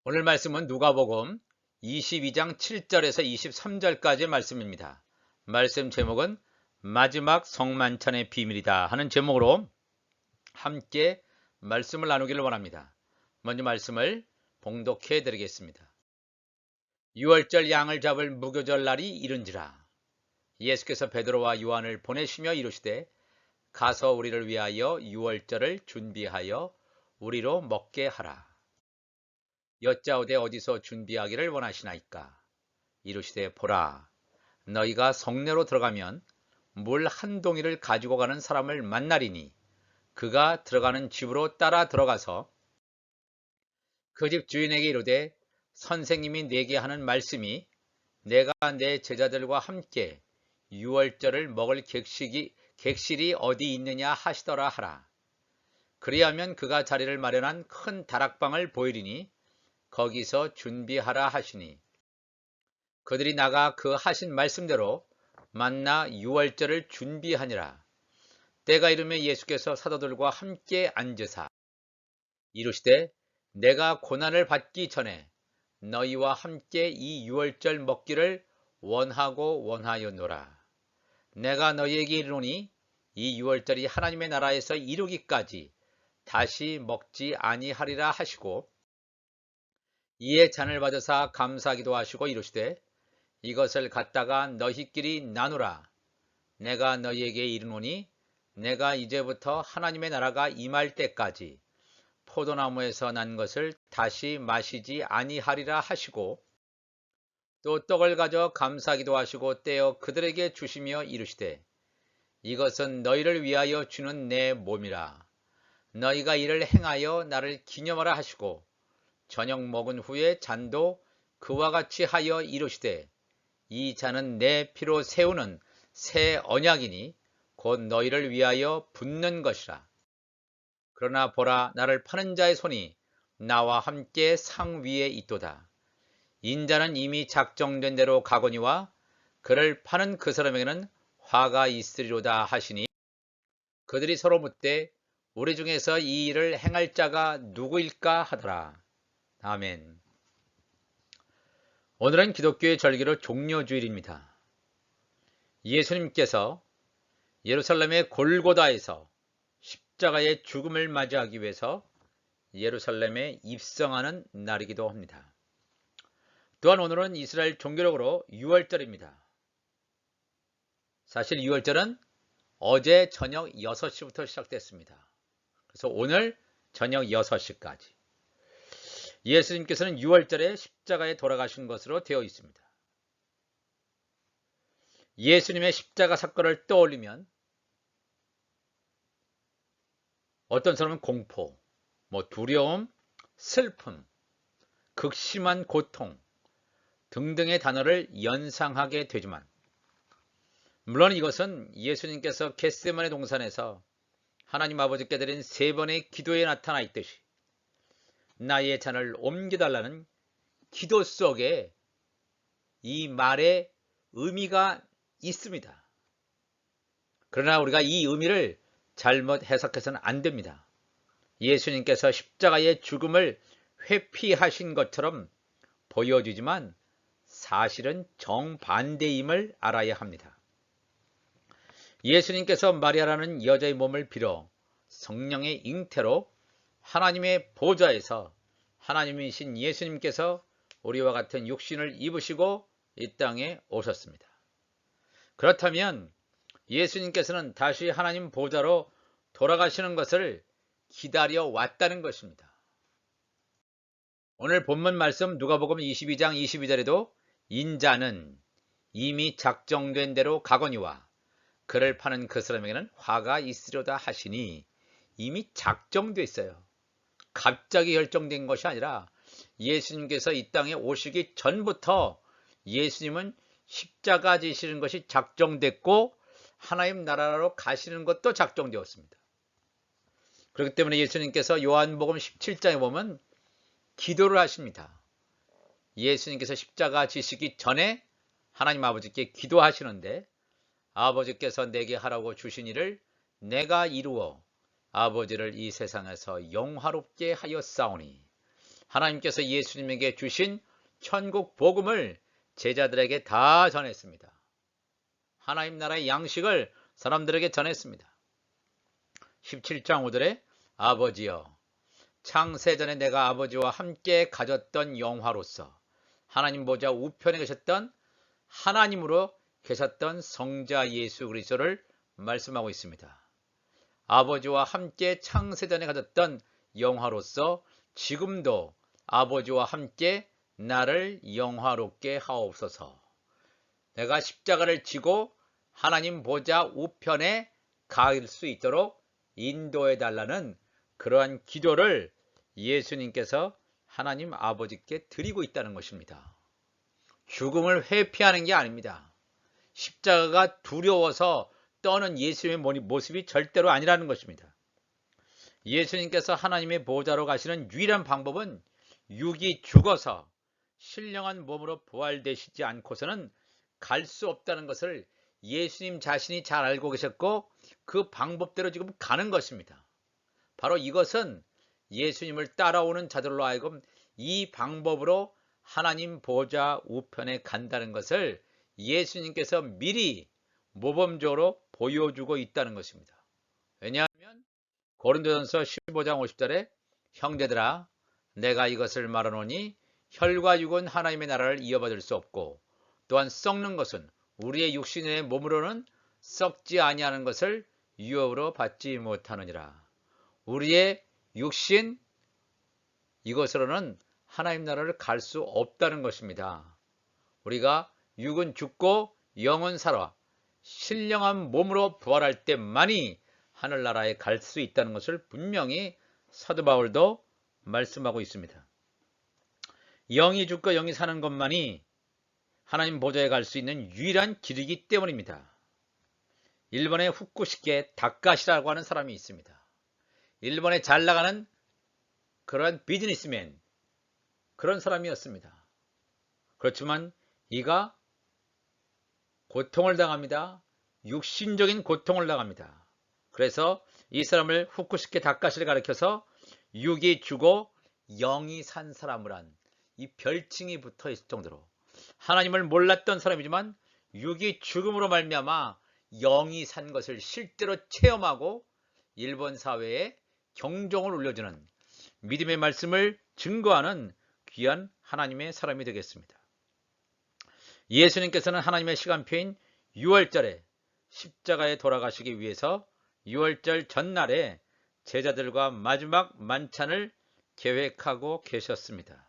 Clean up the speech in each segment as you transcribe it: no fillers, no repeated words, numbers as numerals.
오늘 말씀은 누가복음 22장 7절에서 23절까지의 말씀입니다. 말씀 제목은 마지막 성만찬의 비밀이다 하는 제목으로 함께 말씀을 나누기를 원합니다. 먼저 말씀을 봉독해 드리겠습니다. 6월절 양을 잡을 무교절 날이 이른지라. 예수께서 베드로와 요한을 보내시며 이르시되 가서 우리를 위하여 6월절을 준비하여 우리로 먹게 하라. 여짜오되 어디서 준비하기를 원하시나이까? 이르시되 보라, 너희가 성내로 들어가면 물 한 동이를 가지고 가는 사람을 만나리니 그가 들어가는 집으로 따라 들어가서 그 집 주인에게 이르되 선생님이 내게 하는 말씀이 내가 내 제자들과 함께 유월절을 먹을 객실이 어디 있느냐 하시더라 하라. 그리하면 그가 자리를 마련한 큰 다락방을 보이리니 거기서 준비하라 하시니 그들이 나가 그 하신 말씀대로 만나 유월절을 준비하니라. 때가 이르매 예수께서 사도들과 함께 앉으사 이르시되 내가 고난을 받기 전에 너희와 함께 이 유월절 먹기를 원하고 원하였노라. 내가 너희에게 이르노니 이 유월절이 하나님의 나라에서 이루기까지 다시 먹지 아니하리라 하시고 이에 잔을 받으사 감사하기도 하시고 이르시되 이것을 갖다가 너희끼리 나누라. 내가 너희에게 이르노니 내가 이제부터 하나님의 나라가 임할 때까지 포도나무에서 난 것을 다시 마시지 아니하리라 하시고 또 떡을 가져 감사하기도 하시고 떼어 그들에게 주시며 이르시되 이것은 너희를 위하여 주는 내 몸이라. 너희가 이를 행하여 나를 기념하라 하시고 저녁 먹은 후에 잔도 그와 같이 하여 이르시되 이 잔은 내 피로 세우는 새 언약이니 곧 너희를 위하여 붓는 것이라. 그러나 보라, 나를 파는 자의 손이 나와 함께 상 위에 있도다. 인자는 이미 작정된 대로 가거니와 그를 파는 그 사람에게는 화가 있으리로다 하시니 그들이 서로 묻되 우리 중에서 이 일을 행할 자가 누구일까 하더라. 아멘. 오늘은 기독교의 절기로 종려주일입니다. 예수님께서 예루살렘의 골고다에서 십자가의 죽음을 맞이하기 위해서 예루살렘에 입성하는 날이기도 합니다. 또한 오늘은 이스라엘 종교력으로 유월절입니다. 사실 유월절은 어제 저녁 6시부터 시작됐습니다. 그래서 오늘 저녁 6시까지 예수님께서는 유월절에 십자가에 돌아가신 것으로 되어 있습니다. 예수님의 십자가 사건을 떠올리면 어떤 사람은 공포, 두려움, 슬픔, 극심한 고통 등등의 단어를 연상하게 되지만 물론 이것은 예수님께서 겟세마네 동산에서 하나님 아버지께 드린 3번의 기도에 나타나 있듯이 나의 잔을 옮겨달라는 기도 속에 이 말의 의미가 있습니다. 그러나 우리가 이 의미를 잘못 해석해서는 안 됩니다. 예수님께서 십자가의 죽음을 회피하신 것처럼 보여지지만 사실은 정반대임을 알아야 합니다. 예수님께서 마리아라는 여자의 몸을 빌어 성령의 잉태로 하나님의 보좌에서 하나님이신 예수님께서 우리와 같은 육신을 입으시고 이 땅에 오셨습니다. 그렇다면 예수님께서는 다시 하나님 보좌로 돌아가시는 것을 기다려 왔다는 것입니다. 오늘 본문 말씀 누가복음 22장 22절에도 인자는 이미 작정된 대로 가거니와 그를 파는 그 사람에게는 화가 있으려다 하시니 이미 작정돼 있어요. 갑자기 결정된 것이 아니라 예수님께서 이 땅에 오시기 전부터 예수님은 십자가 지시는 것이 작정됐고 하나님 나라로 가시는 것도 작정되었습니다. 그렇기 때문에 예수님께서 요한복음 17장에 보면 기도를 하십니다. 예수님께서 십자가 지시기 전에 하나님 아버지께 기도하시는데 아버지께서 내게 하라고 주신 일을 내가 이루어 아버지를 이 세상에서 영화롭게 하였사오니 하나님께서 예수님에게 주신 천국 복음을 제자들에게 다 전했습니다. 하나님 나라의 양식을 사람들에게 전했습니다. 17장 5절에 아버지여 창세전에 내가 아버지와 함께 가졌던 영화로서 하나님 보좌 우편에 계셨던 하나님으로 계셨던 성자 예수 그리스도를 말씀하고 있습니다. 아버지와 함께 창세전에 가졌던 영화로서 지금도 아버지와 함께 나를 영화롭게 하옵소서. 내가 십자가를 지고 하나님 보좌 우편에 갈 수 있도록 인도해 달라는 그러한 기도를 예수님께서 하나님 아버지께 드리고 있다는 것입니다. 죽음을 회피하는 게 아닙니다. 십자가가 두려워서 떠는 예수님의 모습이 절대로 아니라는 것입니다. 예수님께서 하나님의 보좌로 가시는 유일한 방법은 육이 죽어서 신령한 몸으로 부활되시지 않고서는 갈 수 없다는 것을 예수님 자신이 잘 알고 계셨고 그 방법대로 지금 가는 것입니다. 바로 이것은 예수님을 따라오는 자들로 하여금 이 방법으로 하나님 보좌 우편에 간다는 것을 예수님께서 미리 모범적으로 보여주고 있다는 것입니다. 왜냐하면 고린도전서 15장 50절에 형제들아 내가 이것을 말하노니 혈과 육은 하나님의 나라를 이어받을 수 없고 또한 썩는 것은 우리의 육신의 몸으로는 썩지 아니하는 것을 유업으로 받지 못하느니라. 우리의 육신 이것으로는 하나님 나라를 갈 수 없다는 것입니다. 우리가 육은 죽고 영은 살아 신령한 몸으로 부활할 때만이 하늘나라에 갈 수 있다는 것을 분명히 사도 바울도 말씀하고 있습니다. 영이 죽고 영이 사는 것만이 하나님 보좌에 갈 수 있는 유일한 길이기 때문입니다. 일본의 후쿠시케 다카시라고 하는 사람이 있습니다. 일본에 잘 나가는 그런 비즈니스맨 그런 사람이었습니다. 그렇지만 이가 고통을 당합니다. 육신적인 고통을 당합니다. 그래서 이 사람을 후쿠시케 다카시를 가리켜서 육이 죽어 영이 산 사람을 한 이 별칭이 붙어 있을 정도로 하나님을 몰랐던 사람이지만 육이 죽음으로 말미암아 영이 산 것을 실제로 체험하고 일본 사회에 경종을 울려주는 믿음의 말씀을 증거하는 귀한 하나님의 사람이 되겠습니다. 예수님께서는 하나님의 시간표인 6월절에 십자가에 돌아가시기 위해서 6월절 전날에 제자들과 마지막 만찬을 계획하고 계셨습니다.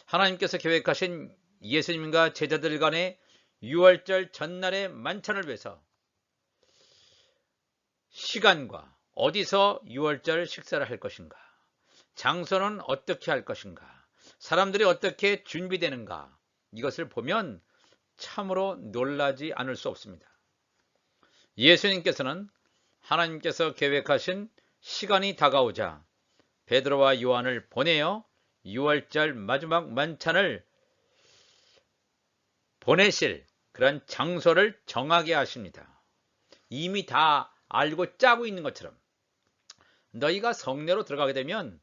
하나님께서 계획하신 예수님과 제자들 간의 6월절 전날의 만찬을 위해서 시간과 어디서 6월절 식사를 할 것인가, 장소는 어떻게 할 것인가, 사람들이 어떻게 준비되는가, 이것을 보면 참으로 놀라지 않을 수 없습니다. 예수님께서는 하나님께서 계획하신 시간이 다가오자 베드로와 요한을 보내어 6월절 마지막 만찬을 보내실 그런 장소를 정하게 하십니다. 이미 다 알고 짜고 있는 것처럼 너희가 성내로 들어가게 되면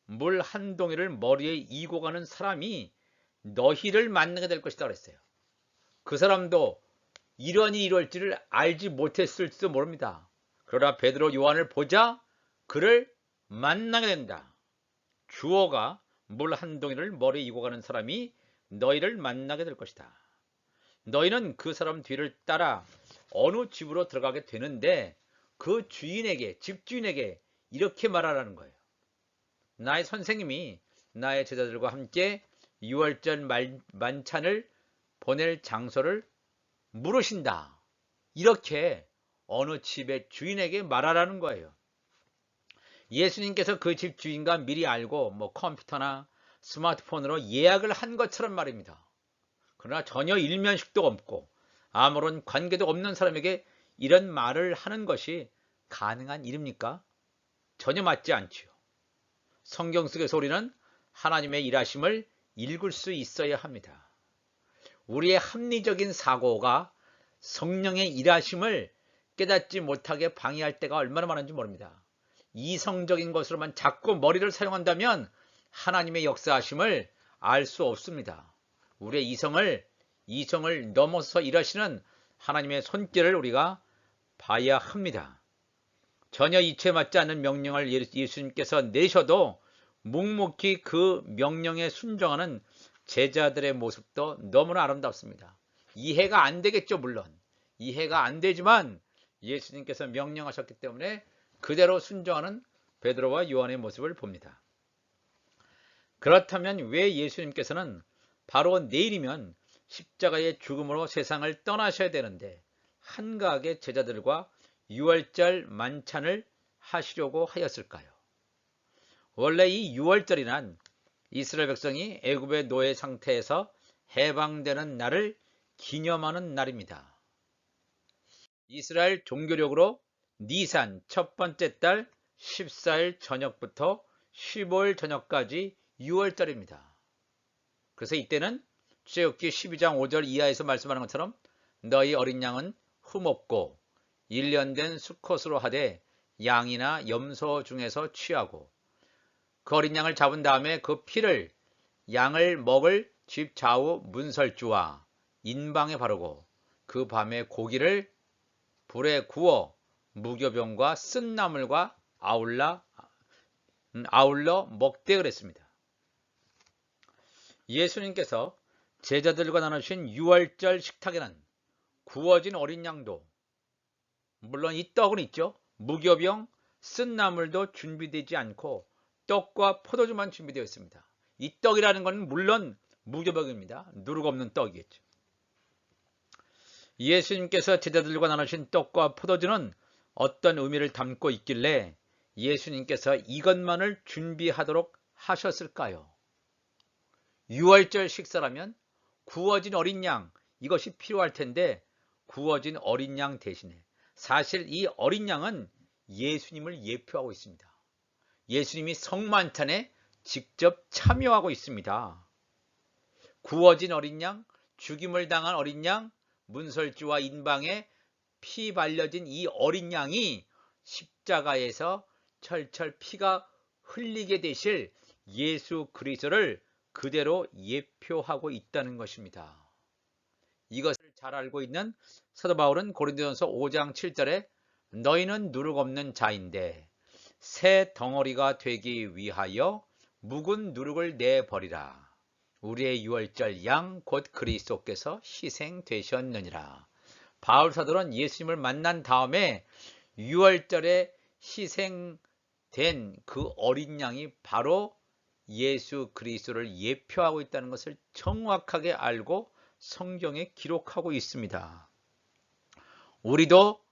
물 한 동이를 머리에 이고 가는 사람이 너희를 만나게 될 것이다 그랬어요. 그 사람도 이러니 이럴지를 알지 못했을지도 모릅니다. 그러나 베드로 요한을 보자 그를 만나게 된다. 주어가 물 한 동이를 머리에 이고 가는 사람이 너희를 만나게 될 것이다. 너희는 그 사람 뒤를 따라 어느 집으로 들어가게 되는데 그 주인에게, 집주인에게 이렇게 말하라는 거예요. 나의 선생님이 나의 제자들과 함께 6월절 만찬을 보낼 장소를 물으신다. 이렇게 어느 집의 주인에게 말하라는 거예요. 예수님께서 그 집 주인과 미리 알고 컴퓨터나 스마트폰으로 예약을 한 것처럼 말입니다. 그러나 전혀 일면식도 없고 아무런 관계도 없는 사람에게 이런 말을 하는 것이 가능한 일입니까? 전혀 맞지 않지요. 성경 속에서 우리는 하나님의 일하심을 읽을 수 있어야 합니다. 우리의 합리적인 사고가 성령의 일하심을 깨닫지 못하게 방해할 때가 얼마나 많은지 모릅니다. 이성적인 것으로만 자꾸 머리를 사용한다면 하나님의 역사하심을 알 수 없습니다. 우리의 이성을 넘어서 일하시는 하나님의 손길을 우리가 봐야 합니다. 전혀 이치에 맞지 않는 명령을 예수님께서 내셔도 묵묵히 그 명령에 순종하는 제자들의 모습도 너무나 아름답습니다. 이해가 안 되겠죠, 물론. 이해가 안 되지만 예수님께서 명령하셨기 때문에 그대로 순종하는 베드로와 요한의 모습을 봅니다. 그렇다면 왜 예수님께서는 바로 내일이면 십자가의 죽음으로 세상을 떠나셔야 되는데 한가하게 제자들과 유월절 만찬을 하시려고 하였을까요? 원래 이 유월절이란 이스라엘 백성이 애굽의 노예 상태에서 해방되는 날을 기념하는 날입니다. 이스라엘 종교력으로 니산 첫 번째 달 14일 저녁부터 15일 저녁까지 유월절입니다. 그래서 이때는 출애굽기 12장 5절 이하에서 말씀하는 것처럼 너희 어린 양은 흠없고 1년 된 수컷으로 하되 양이나 염소 중에서 취하고 그 어린 양을 잡은 다음에 그 피를 양을 먹을 집 좌우 문설주와 인방에 바르고 그 밤에 고기를 불에 구워 무교병과 쓴 나물과 아울러 먹되 그랬습니다. 예수님께서 제자들과 나누신 유월절 식탁에는 구워진 어린 양도 물론 이 떡은 있죠. 무교병, 쓴 나물도 준비되지 않고 떡과 포도주만 준비되어 있습니다. 이 떡이라는 건 물론 무교병입니다. 누룩 없는 떡이겠죠. 예수님께서 제자들과 나누신 떡과 포도주는 어떤 의미를 담고 있길래 예수님께서 이것만을 준비하도록 하셨을까요? 유월절 식사라면 구워진 어린 양 이것이 필요할 텐데 구워진 어린 양 대신에 사실 이 어린 양은 예수님을 예표하고 있습니다. 예수님이 성만찬에 직접 참여하고 있습니다. 구워진 어린 양, 죽임을 당한 어린 양, 문설주와 인방에 피 발려진 이 어린 양이 십자가에서 철철 피가 흘리게 되실 예수 그리스도를 그대로 예표하고 있다는 것입니다. 이것을 잘 알고 있는 사도 바울은 고린도전서 5장 7절에 너희는 누룩 없는 자인데 새 덩어리가 되기 위하여 묵은 누룩을 내버리라. 우리의 유월절 양 곧 그리스도께서 희생되셨느니라. 바울 사도는 예수님을 만난 다음에 유월절에 희생된 그 어린 양이 바로 예수 그리스도를 예표하고 있다는 것을 정확하게 알고 성경에 기록하고 있습니다. 우리도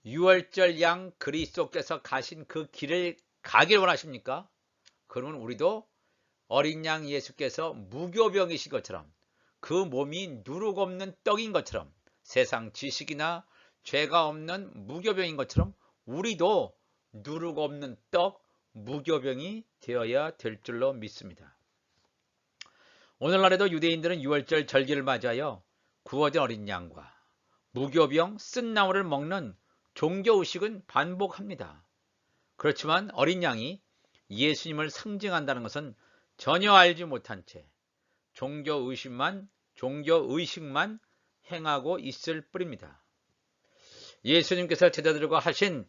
유월절 양 그리스도께서 가신 그 길을 가길 원하십니까? 그러면 우리도 어린 양 예수께서 무교병이신 것처럼 그 몸이 누룩 없는 떡인 것처럼 세상 지식이나 죄가 없는 무교병인 것처럼 우리도 누룩 없는 떡 무교병이 되어야 될 줄로 믿습니다. 오늘날에도 유대인들은 유월절 절기를 맞이하여 구워진 어린 양과 무교병 쓴 나물을 먹는 종교의식은 반복합니다. 그렇지만 어린 양이 예수님을 상징한다는 것은 전혀 알지 못한 채 종교의식만 행하고 있을 뿐입니다. 예수님께서 제자들과 하신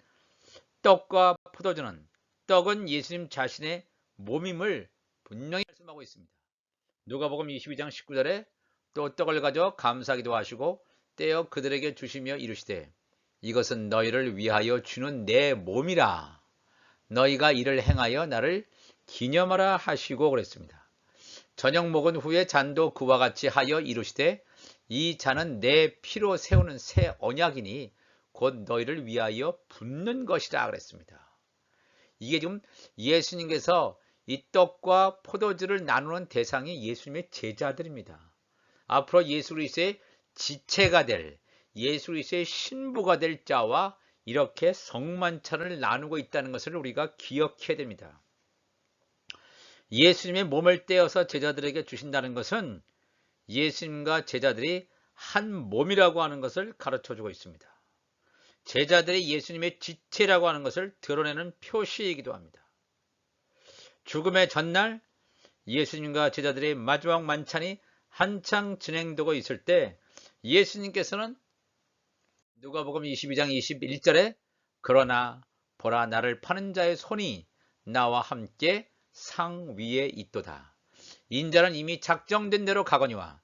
떡과 포도주는 떡은 예수님 자신의 몸임을 분명히 말씀하고 있습니다. 누가복음 22장 19절에 또 떡을 가져 감사하기도 하시고 떼어 그들에게 주시며 이르시되 이것은 너희를 위하여 주는 내 몸이라. 너희가 이를 행하여 나를 기념하라 하시고 그랬습니다. 저녁 먹은 후에 잔도 그와 같이 하여 이르시되 이 잔은 내 피로 세우는 새 언약이니 곧 너희를 위하여 붓는 것이라 그랬습니다. 이게 지금 예수님께서 이 떡과 포도주를 나누는 대상이 예수님의 제자들입니다. 앞으로 예수 그리스도의 지체가 될 예수 그리스도의 신부가 될 자와 이렇게 성만찬을 나누고 있다는 것을 우리가 기억해야 됩니다. 예수님의 몸을 떼어서 제자들에게 주신다는 것은 예수님과 제자들이 한 몸이라고 하는 것을 가르쳐주고 있습니다. 제자들이 예수님의 지체라고 하는 것을 드러내는 표시이기도 합니다. 죽음의 전날 예수님과 제자들의 마지막 만찬이 한창 진행되고 있을 때 예수님께서는 누가복음 22장 21절에 그러나 보라 나를 파는 자의 손이 나와 함께 상 위에 있도다. 인자는 이미 작정된 대로 가거니와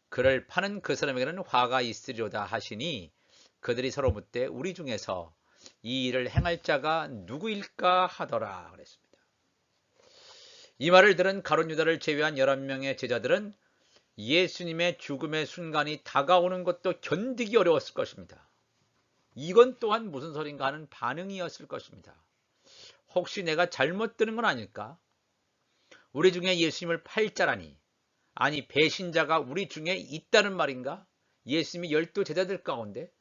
그를 파는 그 사람에게는 화가 있으리로다 하시니 그들이 서로 묻되 우리 중에서 이 일을 행할 자가 누구일까 하더라 그랬습니다. 이 말을 들은 가룟 유다를 제외한 11명의 제자들은 예수님의 죽음의 순간이 다가오는 것도 견디기 어려웠을 것입니다. 이건 또한 무슨 소린가 하는 반응이었을 것입니다. 혹시 내가 잘못 들은 건 아닐까? 우리 중에 예수님을 팔 자라니, 아니 배신자가 우리 중에 있다는 말인가? 예수님이 12 제자들 가운데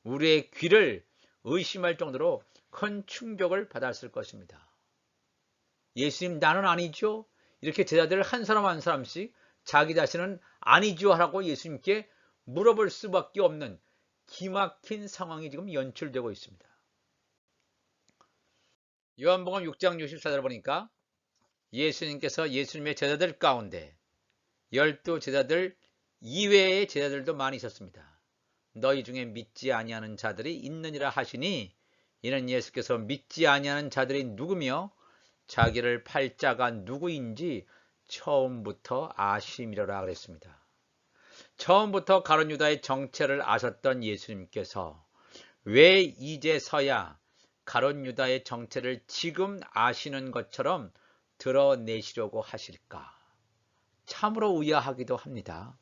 우리의 귀를 의심할 정도로 큰 충격을 받았을 것입니다. 예수님 나는 아니죠? 이렇게 제자들 한 사람 한 사람씩 자기 자신은 아니죠 하라고 예수님께 물어볼 수밖에 없는 기막힌 상황이 지금 연출되고 있습니다. 요한복음 6장 64절 보니까 예수님께서 예수님의 제자들 가운데 12 제자들 이외의 제자들도 많이 있었습니다. 너희 중에 믿지 아니하는 자들이 있느니라 하시니 이는 예수께서 믿지 아니하는 자들이 누구며 자기를 팔 자가 누구인지 처음부터 아심이라 그랬습니다. 처음부터 가룟 유다의 정체를 아셨던 예수님께서 왜 이제서야 가룟 유다의 정체를 지금 아시는 것처럼 드러내시려고 하실까? 참으로 의아하기도 합니다.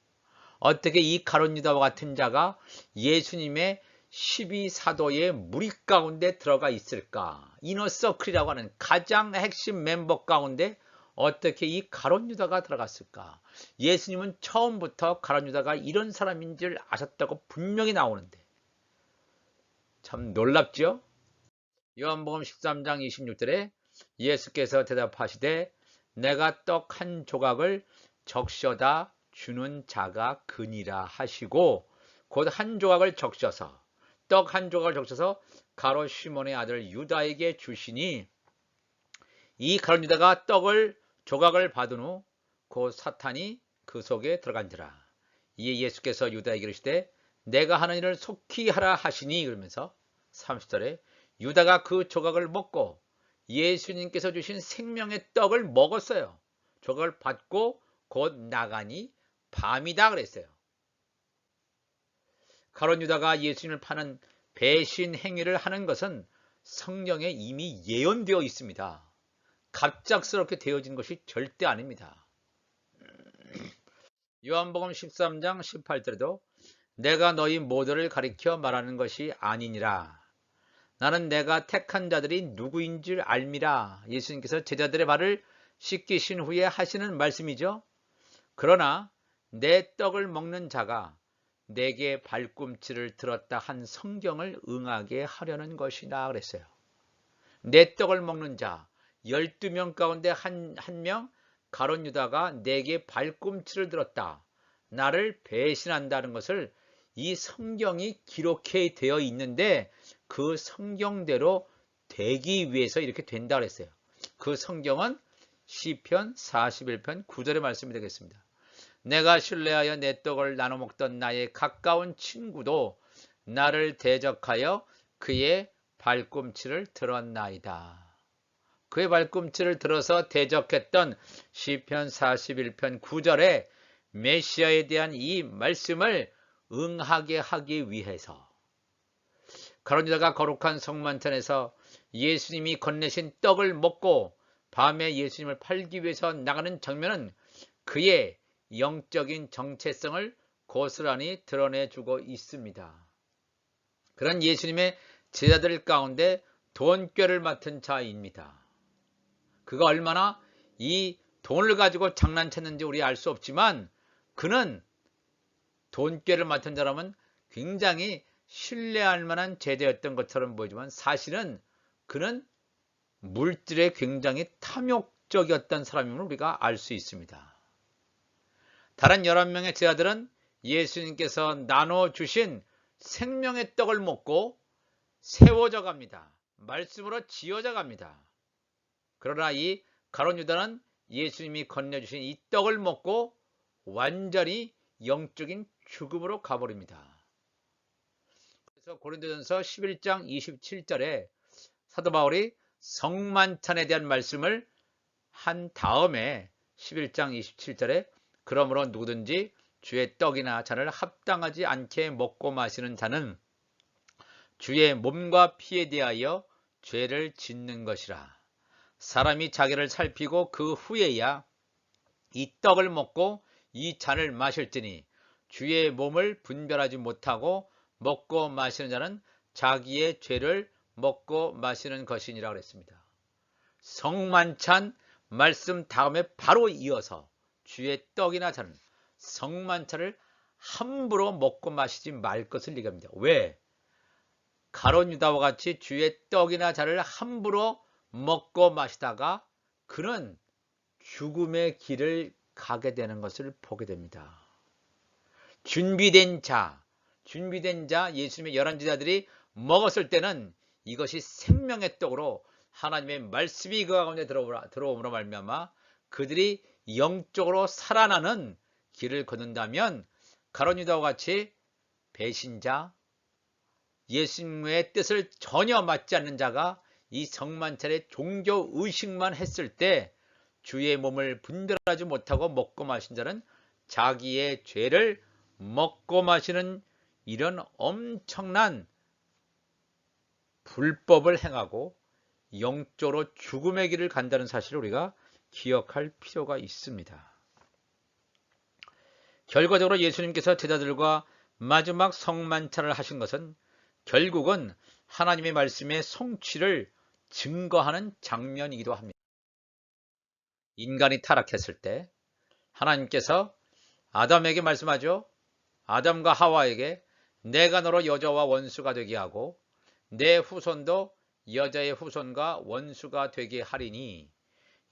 어떻게 이 가룟 유다와 같은 자가 예수님의 12사도의 무리 가운데 들어가 있을까? 이너서클이라고 하는 가장 핵심 멤버 가운데 어떻게 이 가룟 유다가 들어갔을까? 예수님은 처음부터 가룟 유다가 이런 사람인 줄 아셨다고 분명히 나오는데 참 놀랍죠? 요한복음 13장 26절에 예수께서 대답하시되 내가 떡 한 조각을 적셔다 주는 자가 그니라 하시고 곧 한 조각을 적셔서 떡 한 조각을 적셔서 가롯 시몬의 아들 유다에게 주시니 이 가롯 유다가 떡을 조각을 받은 후 곧 사탄이 그 속에 들어간지라. 이에 예수께서 유다에게 이르시되 내가 하는 일을 속히 하라 하시니 그러면서 30절에 유다가 그 조각을 먹고 예수님께서 주신 생명의 떡을 먹었어요. 조각을 받고 곧 나가니 밤이다 그랬어요. 가롯 유다가 예수님을 파는 배신 행위를 하는 것은 성경에 이미 예언되어 있습니다. 갑작스럽게 되어진 것이 절대 아닙니다. 요한복음 13장 18절에도 내가 너희 모두를 가리켜 말하는 것이 아니니라. 나는 내가 택한 자들이 누구인 줄 알미라. 예수님께서 제자들의 발을 씻기신 후에 하시는 말씀이죠. 그러나 내 떡을 먹는 자가 내게 발꿈치를 들었다 한 성경을 응하게 하려는 것이다 그랬어요. 내 떡을 먹는 자 12명 가운데 한 명 가룟 유다가 내게 발꿈치를 들었다. 나를 배신한다는 것을 이 성경이 기록해 되어 있는데 그 성경대로 되기 위해서 이렇게 된다 그랬어요. 그 성경은 시편 41편 9절의 말씀이 되겠습니다. 내가 신뢰하여 내 떡을 나눠 먹던 나의 가까운 친구도 나를 대적하여 그의 발꿈치를 들었나이다. 그의 발꿈치를 들어서 대적했던 시편 41편 9절에 메시아에 대한 이 말씀을 응하게 하기 위해서 가룟 유다가 거룩한 성만찬에서 예수님이 건네신 떡을 먹고 밤에 예수님을 팔기 위해서 나가는 장면은 그의 영적인 정체성을 고스란히 드러내주고 있습니다. 그런 예수님의 제자들 가운데 돈꾀를 맡은 자입니다. 그가 얼마나 이 돈을 가지고 장난쳤는지 우리 알 수 없지만 그는 돈꾀를 맡은 자라면 굉장히 신뢰할 만한 제자였던 것처럼 보이지만 사실은 그는 물질에 굉장히 탐욕적이었던 사람임을 우리가 알 수 있습니다. 다른 11명의 제자들은 예수님께서 나눠주신 생명의 떡을 먹고 세워져 갑니다. 말씀으로 지어져 갑니다. 그러나 이 가룟 유다는 예수님이 건네주신 이 떡을 먹고 완전히 영적인 죽음으로 가버립니다. 그래서 고린도전서 11장 27절에 사도 바울이 성만찬에 대한 말씀을 한 다음에 11장 27절에 그러므로 누구든지 주의 떡이나 잔을 합당하지 않게 먹고 마시는 자는 주의 몸과 피에 대하여 죄를 짓는 것이라. 사람이 자기를 살피고 그 후에야 이 떡을 먹고 이 잔을 마실지니 주의 몸을 분별하지 못하고 먹고 마시는 자는 자기의 죄를 먹고 마시는 것이니라 그랬습니다. 성만찬 말씀 다음에 바로 이어서 주의 떡이나 잔은 성만찬을 함부로 먹고 마시지 말 것을 얘기합니다. 왜? 가룟 유다와 같이 주의 떡이나 잔을 함부로 먹고 마시다가 그는 죽음의 길을 가게 되는 것을 보게 됩니다. 준비된 자 예수님의 11제자들이 먹었을 때는 이것이 생명의 떡으로 하나님의 말씀이 그 가운데 들어옴으로 말미암아 그들이 영적으로 살아나는 길을 걷는다면 가룟 유다와 같이 배신자, 예수님의 뜻을 전혀 맞지 않는 자가 이 성만찬의 종교 의식만 했을 때 주의 몸을 분별하지 못하고 먹고 마신 자는 자기의 죄를 먹고 마시는 이런 엄청난 불법을 행하고 영적으로 죽음의 길을 간다는 사실을 우리가 기억할 필요가 있습니다. 결과적으로 예수님께서 제자들과 마지막 성만찬을 하신 것은 결국은 하나님의 말씀의 성취를 증거하는 장면이기도 합니다. 인간이 타락했을 때 하나님께서 아담에게 말씀하죠. 아담과 하와에게 내가 너로 여자와 원수가 되게 하고 내 후손도 여자의 후손과 원수가 되게 하리니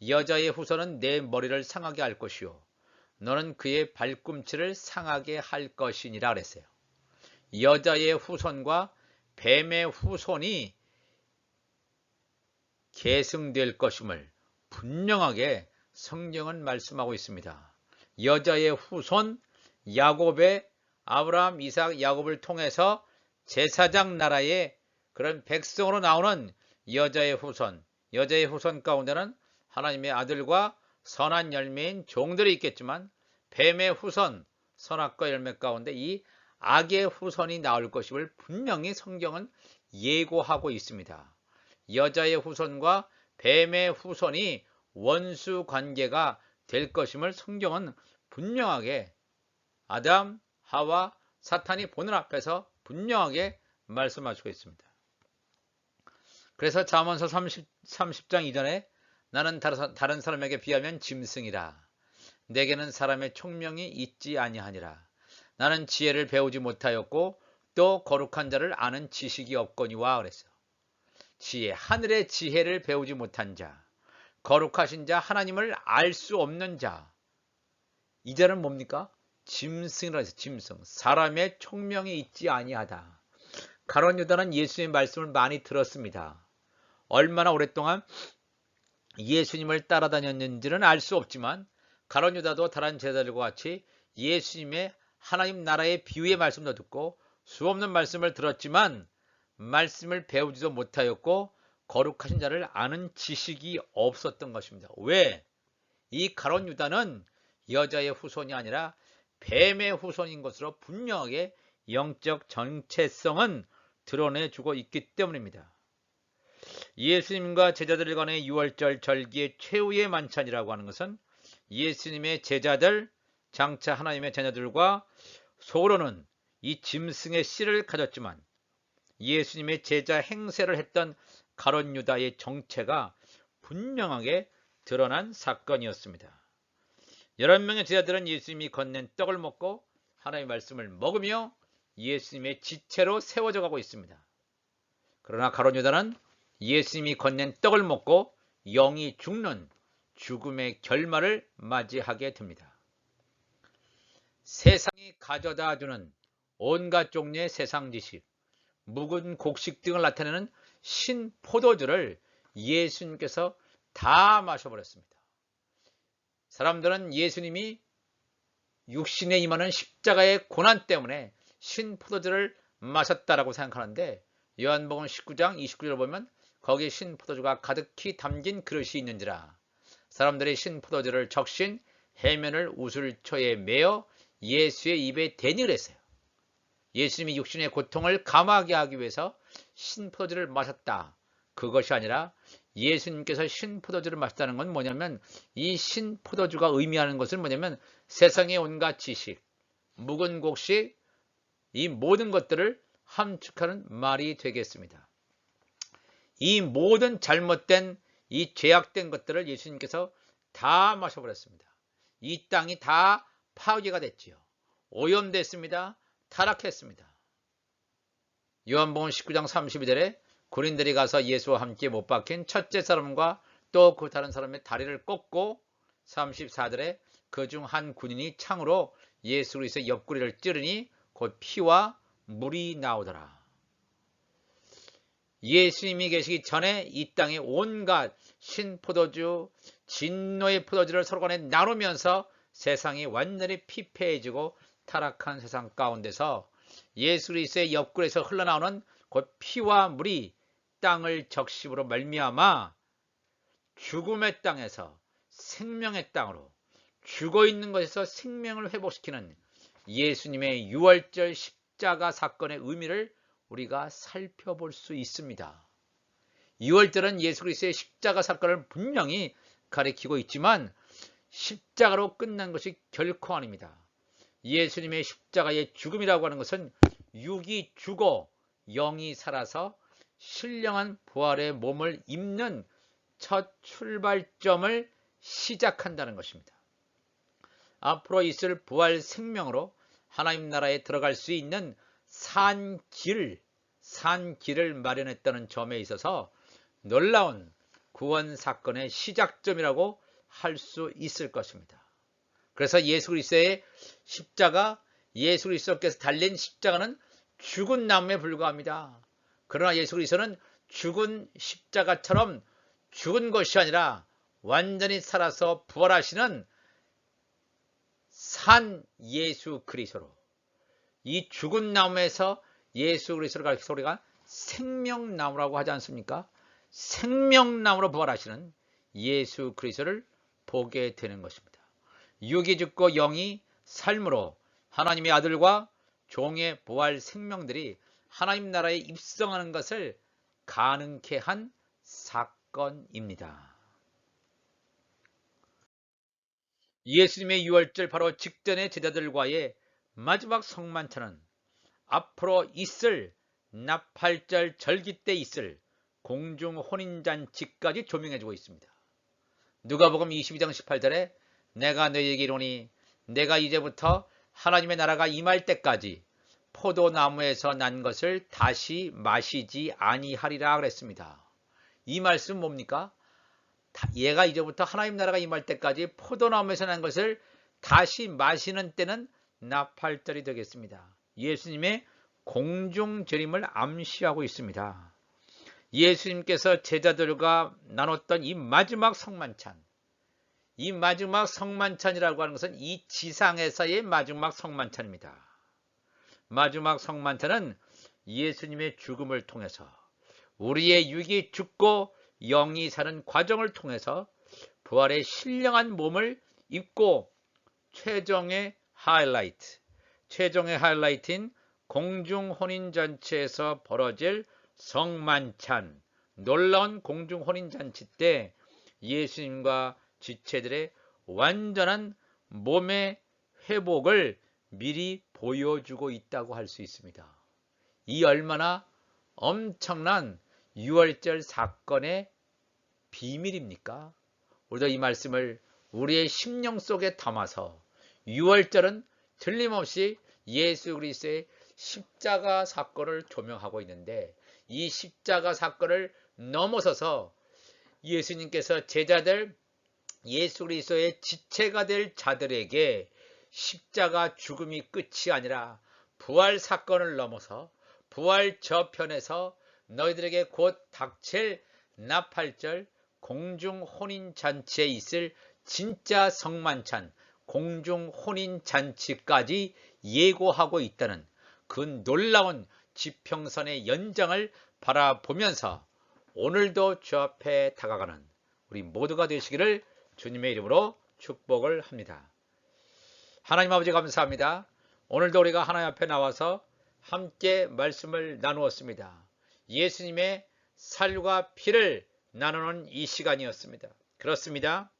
여자의 후손은 내 머리를 상하게 할 것이요 너는 그의 발꿈치를 상하게 할 것이니라 그랬어요. 여자의 후손과 뱀의 후손이 계승될 것임을 분명하게 성경은 말씀하고 있습니다. 여자의 후손 야곱의 아브라함, 이삭, 야곱을 통해서 제사장 나라의 그런 백성으로 나오는 여자의 후손 가운데는 하나님의 아들과 선한 열매인 종들이 있겠지만 뱀의 후손, 선악과 열매 가운데 이 악의 후손이 나올 것임을 분명히 성경은 예고하고 있습니다. 여자의 후손과 뱀의 후손이 원수 관계가 될 것임을 성경은 분명하게 아담, 하와, 사탄이 보는 앞에서 분명하게 말씀하시고 있습니다. 그래서 잠언서 30장 이전에 나는 다른 사람에게 비하면 짐승이라. 내게는 사람의 총명이 있지 아니하니라. 나는 지혜를 배우지 못하였고 또 거룩한 자를 아는 지식이 없거니와 그랬어요. 지혜, 하늘의 지혜를 배우지 못한 자, 거룩하신 자, 하나님을 알 수 없는 자. 이 자는 뭡니까? 짐승이라 해서 짐승. 사람의 총명이 있지 아니하다. 가룟 유다는 예수님의 말씀을 많이 들었습니다. 얼마나 오랫동안 예수님을 따라다녔는지는 알 수 없지만 가룟 유다도 다른 제자들과 같이 예수님의 하나님 나라의 비유의 말씀도 듣고 수없는 말씀을 들었지만 말씀을 배우지도 못하였고 거룩하신 자를 아는 지식이 없었던 것입니다. 왜? 이 가룟 유다는 여자의 후손이 아니라 뱀의 후손인 것으로 분명하게 영적 정체성은 드러내주고 있기 때문입니다. 예수님과 제자들 간의 유월절 절기의 최후의 만찬이라고 하는 것은 예수님의 제자들, 장차 하나님의 자녀들과 속으로는 이 짐승의 씨를 가졌지만 예수님의 제자 행세를 했던 가룟 유다의 정체가 분명하게 드러난 사건이었습니다. 11명의 제자들은 예수님이 건넨 떡을 먹고 하나님의 말씀을 먹으며 예수님의 지체로 세워져 가고 있습니다. 그러나 가룟 유다는 예수님이 건넨 떡을 먹고 영이 죽는 죽음의 결말을 맞이하게 됩니다. 세상이 가져다주는 온갖 종류의 세상 지식, 묵은 곡식 등을 나타내는 신포도주를 예수님께서 다 마셔버렸습니다. 사람들은 예수님이 육신에 임하는 십자가의 고난 때문에 신포도주를 마셨다라고 생각하는데, 요한복음 19장 29절을 보면 거기에 신포도주가 가득히 담긴 그릇이 있는지라. 사람들이 신포도주를 적신 해면을 우슬초에 매어 예수의 입에 대니 그랬어요. 예수님이 육신의 고통을 감하게 하기 위해서 신포도주를 마셨다. 그것이 아니라 예수님께서 신포도주를 마셨다는 건 뭐냐면, 이 신포도주가 의미하는 것은 뭐냐면 세상의 온갖 지식, 묵은 곡식, 이 모든 것들을 함축하는 말이 되겠습니다. 이 모든 잘못된, 이 죄악된 것들을 예수님께서 다 마셔버렸습니다. 이 땅이 다 파괴가 됐지요. 오염됐습니다. 타락했습니다. 요한복음 19장 32절에 군인들이 가서 예수와 함께 못 박힌 첫째 사람과 또 그 다른 사람의 다리를 꺾고, 34절에 그 중 한 군인이 창으로 예수 그리스도의 옆구리를 찌르니 곧 피와 물이 나오더라. 예수님이 계시기 전에 이 땅에 온갖 신포도주, 진노의 포도주를 서로 간에 나누면서 세상이 완전히 피폐해지고 타락한 세상 가운데서 예수 그리스도의 옆구리에서 흘러나오는 곧 피와 물이 땅을 적심으로 말미암아 죽음의 땅에서 생명의 땅으로, 죽어있는 것에서 생명을 회복시키는 예수님의 유월절 십자가 사건의 의미를 우리가 살펴볼 수 있습니다. 유월절은 예수 그리스도의 십자가 사건을 분명히 가리키고 있지만 십자가로 끝난 것이 결코 아닙니다. 예수님의 십자가의 죽음이라고 하는 것은 육이 죽어 영이 살아서 신령한 부활의 몸을 입는 첫 출발점을 시작한다는 것입니다. 앞으로 있을 부활 생명으로 하나님 나라에 들어갈 수 있는 산 길을 마련했다는 점에 있어서 놀라운 구원 사건의 시작점이라고 할 수 있을 것입니다. 그래서 예수 그리스도의 십자가, 예수 그리스도께서 달린 십자가는 죽은 나무에 불과합니다. 그러나 예수 그리스도는 죽은 십자가처럼 죽은 것이 아니라 완전히 살아서 부활하시는 산 예수 그리스도로, 이 죽은 나무에서 예수 그리스도를 가리켜서 우리가 생명나무라고 하지 않습니까? 생명나무로 부활하시는 예수 그리스도를 보게 되는 것입니다. 육이 죽고 영이 삶으로 하나님의 아들과 종의 부활 생명들이 하나님 나라에 입성하는 것을 가능케 한 사건입니다. 예수님의 유월절 바로 직전의 제자들과의 마지막 성만찬은 앞으로 있을 나팔절 절기 때 있을 공중 혼인잔치까지 조명해주고 있습니다. 누가복음 22장 18절에 내가 너희에게 이르노니 내가 이제부터 하나님의 나라가 임할 때까지 포도나무에서 난 것을 다시 마시지 아니하리라 그랬습니다. 이 말씀 뭡니까? 얘가 이제부터 하나님 나라가 임할 때까지 포도나무에서 난 것을 다시 마시는 때는 나팔절이 되겠습니다. 예수님의 공중재림을 암시하고 있습니다. 예수님께서 제자들과 나눴던 이 마지막 성만찬, 이 마지막 성만찬이라고 하는 것은 이 지상에서의 마지막 성만찬입니다. 마지막 성만찬은 예수님의 죽음을 통해서 우리의 육이 죽고 영이 사는 과정을 통해서 부활의 신령한 몸을 입고 최종의 하이라이트인 공중혼인잔치에서 벌어질 성만찬, 놀라운 공중혼인잔치 때 예수님과 지체들의 완전한 몸의 회복을 미리 보여주고 있다고 할 수 있습니다. 이 얼마나 엄청난 유월절 사건의 비밀입니까? 우리도 이 말씀을 우리의 심령 속에 담아서 유월절은 틀림없이 예수 그리스도의 십자가 사건을 조명하고 있는데, 이 십자가 사건을 넘어서서 예수님께서 제자들, 예수 그리스도의 지체가 될 자들에게 십자가 죽음이 끝이 아니라 부활 사건을 넘어서 부활 저편에서 너희들에게 곧 닥칠 나팔절 공중 혼인잔치에 있을 진짜 성만찬, 공중 혼인잔치까지 예고하고 있다는 그 놀라운 지평선의 연장을 바라보면서 오늘도 주 앞에 다가가는 우리 모두가 되시기를 주님의 이름으로 축복을 합니다. 하나님 아버지 감사합니다. 오늘도 우리가 하나님 앞에 나와서 함께 말씀을 나누었습니다. 예수님의 살과 피를 나누는 이 시간이었습니다. 그렇습니다.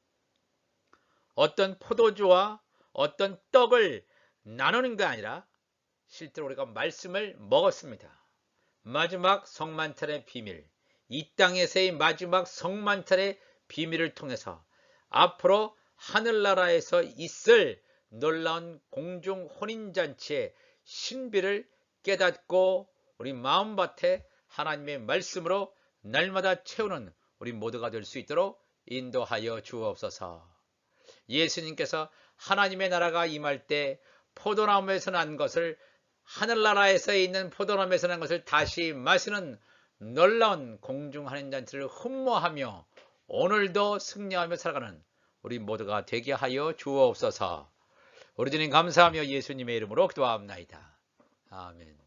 어떤 포도주와 어떤 떡을 나누는 게 아니라 실제로 우리가 말씀을 먹었습니다. 마지막 성만찬의 비밀, 이 땅에서의 마지막 성만찬의 비밀을 통해서 앞으로 하늘나라에서 있을 놀라운 공중 혼인잔치의 신비를 깨닫고 우리 마음밭에 하나님의 말씀으로 날마다 채우는 우리 모두가 될 수 있도록 인도하여 주옵소서. 예수님께서 하나님의 나라가 임할 때 포도나무에서 난 것을 하늘나라에서 있는 포도나무에서 난 것을 다시 마시는 놀라운 공중 혼인잔치를 흠모하며 오늘도 승리하며 살아가는 우리 모두가 되게 하여 주옵소서. 우리 주님 감사하며 예수님의 이름으로 기도합나이다. 아멘.